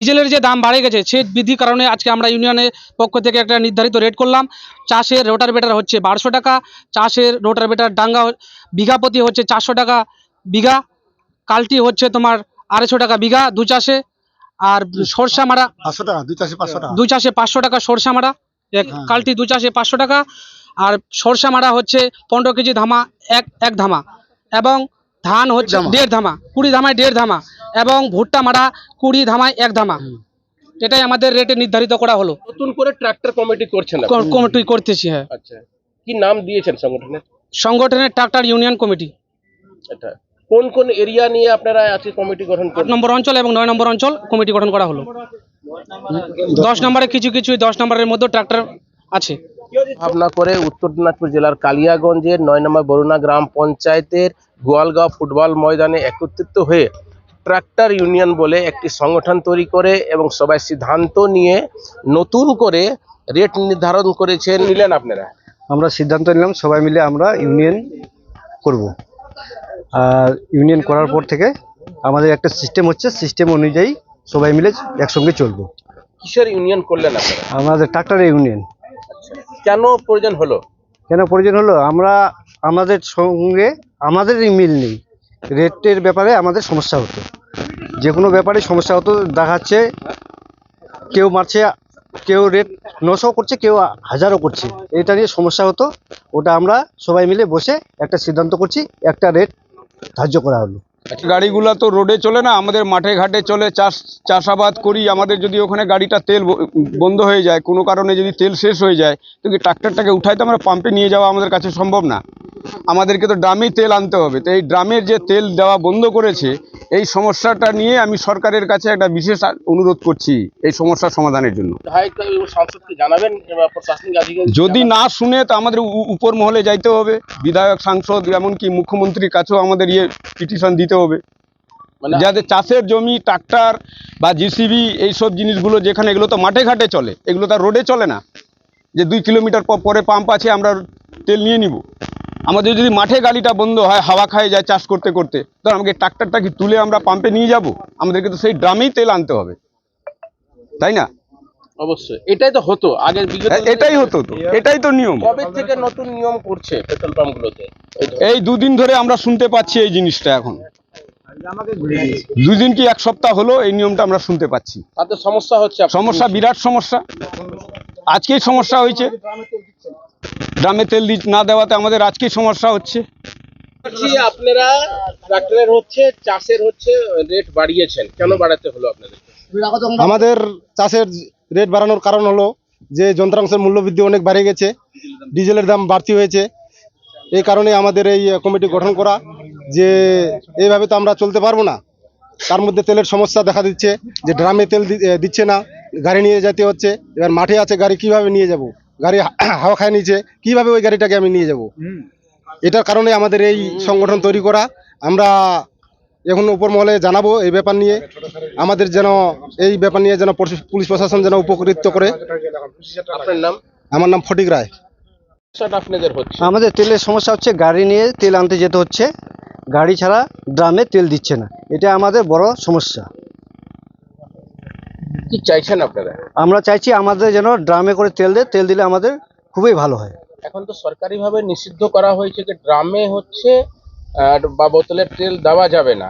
ডিজেলের যে দাম বাড়ে গেছে সে বৃদ্ধির কারণে আজকে আমরা ইউনিয়নের পক্ষ থেকে একটা নির্ধারিত রেট করলাম। চাষের রোটারভেটার হচ্ছে 1200 টাকা, চাষের রোটারভেটার ডাঙ্গা বিঘা প্রতি হচ্ছে 400 টাকা বিঘা, কালটি হচ্ছে তোমার 250 টাকা বিঘা দু চাষে। আর সরষা মারা 500 টাকা, দুই চাষে 500 টাকা। দু চাষে 500 টাকা সরষা মারা, কালটি দু চাষে 500 টাকা। আর সরষা মারা হচ্ছে 15 কেজি ধামা এক ধামা, এবং ধান হচ্ছে 1.5 ধামা, 20 ধামায় 1.5 ধামা, এবং ভুট্টা মারা 20 ধামায় 1 ধামা। এটাই আমাদের রেটে নির্ধারিত করা হলো। নতুন করে ট্রাক্টর কমিটি করছেন আপনারা? কমিটি করতেছি। হ্যাঁ, আচ্ছা, কি নাম দিয়েছেন সংগঠনের ট্রাক্টর ইউনিয়ন কমিটি। এটা কোন কোন এরিয়া নিয়ে আপনারা আজকে কমিটি গঠন 8 করলেন? নম্বর অঞ্চল এবং 9 নম্বর অঞ্চল কমিটি গঠন করা হলো। 10 নম্বরে কিছু 10 নম্বরের মধ্যে ট্রাক্টর আছে। ভাবনা করে উত্তর দিনাজপুর জেলার কালিয়াগঞ্জের 9 নম্বর বরুণা গ্রাম পঞ্চায়েতের গোয়ালগাঁও ফুটবল ময়দানে একত্রিত হয়ে ট্রাক্টর ইউনিয়ন বলে একটি সংগঠন তৈরি করে এবং সবাই সিদ্ধান্ত নিয়ে নতুন করে রেট নির্ধারণ করেছেন। নিলেন আপনারা? আমরা সিদ্ধান্ত নিলাম সবাই মিলে আমরা ইউনিয়ন করব। আর ইউনিয়ন করার পর থেকে আমাদের একটা সিস্টেম হচ্ছে, সিস্টেম অনুযায়ী সবাই মিলে একসঙ্গে চলবো। কিসের ইউনিয়ন করলেন আপনারা? আমাদের ট্রাক্টর ইউনিয়ন। কেন প্রয়োজন হলো? কেন প্রয়োজন হলো? আমাদের সঙ্গে আমাদেরই মিল নেই, রেটের ব্যাপারে আমাদের সমস্যা হতো, যে কোনো ব্যাপারে সমস্যা হতো। দেখাচ্ছে কেউ মারছে, কেউ রেট 900 করছে, কেউ 1000ও করছে, এটা নিয়ে সমস্যা হতো। ওটা আমরা সবাই মিলে বসে একটা সিদ্ধান্ত করছি, একটা রেট ধার্য করা হলো। গাড়িগুলো তো রোডে চলে না, আমাদের মাঠে ঘাটে চলে, চাষাবাদ করি। আমাদের যদি ওখানে গাড়িটা তেল বন্ধ হয়ে যায়, কোনো কারণে যদি তেল শেষ হয়ে যায়, তো কি ট্রাক্টরটাকে উঠাই তো আমরা পাম্পে নিয়ে যাওয়া আমাদের কাছে সম্ভব না। আমাদেরকে তো ড্রামেই তেল আনতে হবে। তো এই ড্রামের যে তেল দেওয়া বন্ধ করেছে, এই সমস্যাটা নিয়ে আমি সরকারের কাছে একটা বিশেষ অনুরোধ করছি এই সমস্যার সমাধানের জন্য। সংসদকে জানাবেন, প্রশাসনিক আধিকারিক যদি না শুনে তো আমাদের উপর মহলে যাইতে হবে, বিধায়ক, সাংসদ, এমনকি মুখ্যমন্ত্রীর কাছেও আমাদের পিটিশন দিতে হবে, যাতে চাষের জমি ট্রাক্টর বা জিসিবি এইসব জিনিসগুলো যেখানে, এগুলো তো মাঠে ঘাটে চলে, এগুলো তো রোডে চলে না যে 2 কিলোমিটার পরে পাম্প আছে আমরা তেল নিয়ে নিব। আমাদের যদি মাঠে গাড়িটা বন্ধ হয়, হাওয়া খায় যায় চাষ করতে করতে, তো আমাকে ট্রাক্টরটা কি তুলে আমরা পাম্পে নিয়ে যাব? আমাদেরকে তো সেই ড্রামেই তেল আনতে হবে, তাই না? অবশ্যই এটাই তো হতো আগে, এটাই হতো, তো এটাই তো নিয়ম। কবে থেকে নতুন নিয়ম করছে পেট্রোল পাম্পগুলোতে? এই 2 দিন ধরে আমরা শুনতে পাচ্ছি এই জিনিসটা। এখন 2 দিন কি 1 সপ্তাহ হলো এই নিয়মটা আমরা শুনতে পাচ্ছি। তাতে সমস্যা হচ্ছে? সমস্যা, বিরাট সমস্যা। আজকেই সমস্যা হয়েছে, ড্রামে তেল না দেওয়াতে আমাদের আজকেই সমস্যা হচ্ছে। আপনারা ট্রাক্টরের হচ্ছে, চাষের হচ্ছে রেট বাড়িয়েছেন, কেন বাড়াতে হলো আপনাদের? আমাদের চাষের রেট বাড়ানোর কারণ হলো যে যন্ত্রাংশের মূল্যবৃদ্ধি অনেক বেড়ে গেছে, ডিজেলের দাম বাড়তি হয়েছে। এই কারণে আমাদের এই কমিটি গঠন করা, যে এইভাবে তো আমরা চলতে পারবো না। তার মধ্যে তেলের সমস্যা দেখা দিচ্ছে, যে ড্রামে তেল দিচ্ছে না, গাড়ি নিয়ে যেতে হচ্ছে। এবার মাঠে আছে গাড়ি, কিভাবে নিয়ে যাব? গাড়ি হাওয়া খায় নিচে, কিভাবে ওই গাড়িটাকে আমি নিয়ে যাব? এটার কারণে আমাদের এই সংগঠন তৈরি করা। আমরা এখন উপর মহলে জানাবো এই ব্যাপার নিয়ে, আমাদের যেন এই ব্যাপার নিয়ে যেন পুলিশ প্রশাসন যেন উপকৃত করে। আপনার নাম? আমার নাম ফটিক রায়। আপনাদের হচ্ছে, আমাদের তেলের সমস্যা হচ্ছে, গাড়ি নিয়ে তেল আনতে যেতে হচ্ছে, গাড়ি ছাড়া ড্রামে তেল দিচ্ছে না, এটা আমাদের বড় সমস্যা। কি চাইছেন আপনারা? আমরা চাইছি আমাদের যেন ড্রামে করে তেল দেয়, তেল দিলে আমাদের খুবই ভালো হয়। এখন তো সরকারিভাবে নিষিদ্ধ করা হয়েছে যে ড্রামে হচ্ছে বা বোতলের তেল দেওয়া যাবে না,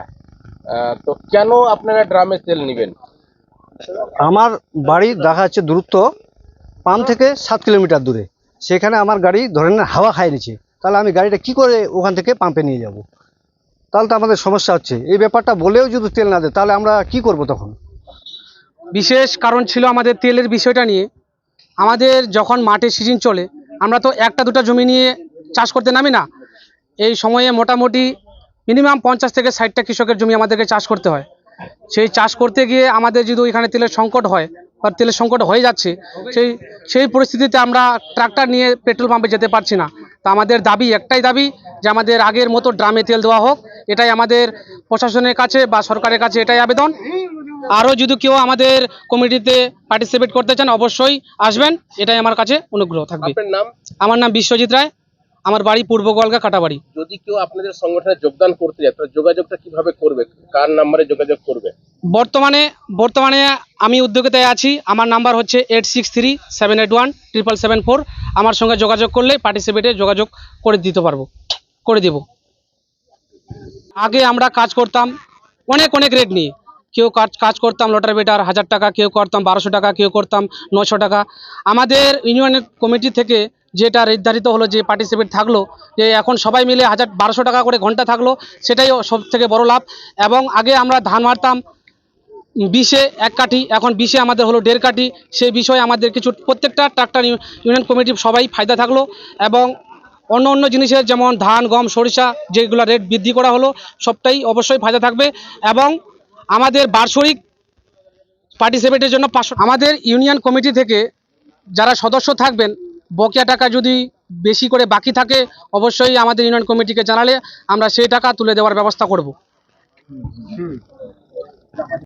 তো কেন আপনারা ড্রামে তেল নেবেন? আমার বাড়ি দেখা যাচ্ছে দূরত্ব পাম্প থেকে 7 কিলোমিটার দূরে, সেখানে আমার গাড়ি ধরেন হাওয়া খায় নিচ্ছে, তাহলে আমি গাড়িটা কি করে ওখান থেকে পাম্পে নিয়ে যাব? তাহলে তো আমাদের সমস্যা হচ্ছে। এই ব্যাপারটা বলেও যদি তেল না দেয়, তাহলে আমরা কি করব তখন? বিশেষ কারণ ছিল আমাদের তেলের বিষয়টা নিয়ে। আমাদের যখন মাঠে সিজন চলে, আমরা তো 1টা 2টা জমি নিয়ে চাষ করতে নামি না। এই সময়ে মোটামুটি মিনিমাম 50 থেকে 60টা কৃষকের জমি আমাদেরকে চাষ করতে হয়। সেই চাষ করতে গিয়ে আমাদের যদি এখানে তেলের সংকট হয় বা তেলের সংকট হয়ে যাচ্ছে, সেই পরিস্থিতিতে আমরা ট্রাক্টর নিয়ে পেট্রোল পাম্পে যেতে পারছি না। তা আমাদের দাবি, একটাই দাবি, যে আমাদের আগের মতো ড্রামে তেল দেওয়া হোক। এটাই আমাদের প্রশাসনের কাছে বা সরকারের কাছে এটাই আবেদন। আরও যদি কেউ আমাদের কমিটিতে পার্টিসিপেট করতে চান, অবশ্যই আসবেন, এটাই আমার কাছে অনুগ্রহ থাকবে। আপনার নাম? আমার নাম বিশ্বজিৎ রায়। আমার বাড়ি পূর্ব গোয়ালগা কাটাবাড়ি। যদি কেউ আপনাদের সংগঠনে যোগদান করতে যায় তাহলে যোগাযোগটা কিভাবে করবে, কার নাম্বারে যোগাযোগ করবে? বর্তমানে আমি উদ্যোগিতায় আছি। আমার নাম্বার হচ্ছে 8637817774। আমার সঙ্গে যোগাযোগ করলে পার্টিসিপেটে যোগাযোগ করে দিব। আগে আমরা কাজ করতাম অনেক রেট নিয়ে। কেউ কাজ করতাম লটার বেটার 1000 টাকা, কেউ করতাম 1200 টাকা, কেউ করতাম 900 টাকা। আমাদের ইউনিয়নের কমিটি থেকে যেটা নির্ধারিত হলো, যে পার্টিসিপেট থাকলো, যে এখন সবাই মিলে 1200 টাকা করে ঘন্টা থাকলো, সেটাই সব থেকে বড় লাভ। এবং আগে আমরা ধান মারতাম 20-এ 1 কাঠি, এখন 20-এ আমাদের হলো 1.5 কাঠি। সেই বিষয়ে আমাদের কিছু প্রত্যেকটা ট্রাক্টর ইউনিয়ন কমিটি সবাই ফায়দা থাকলো। এবং অন্য জিনিসের যেমন ধান, গম, সরিষা যেগুলো রেট বৃদ্ধি করা হলো, সবটাই অবশ্যই ফায়দা থাকবে। এবং আমাদের বার্ষিক পার্টিসিপেটের জন্য 500। আমাদের ইউনিয়ন কমিটি থেকে যারা সদস্য থাকবেন, বকেয়া টাকা যদি বেশি করে বাকি থাকে, অবশ্যই আমাদের ইউনিয়ন কমিটিকে জানালে আমরা সেই টাকা তুলে দেওয়ার ব্যবস্থা করব।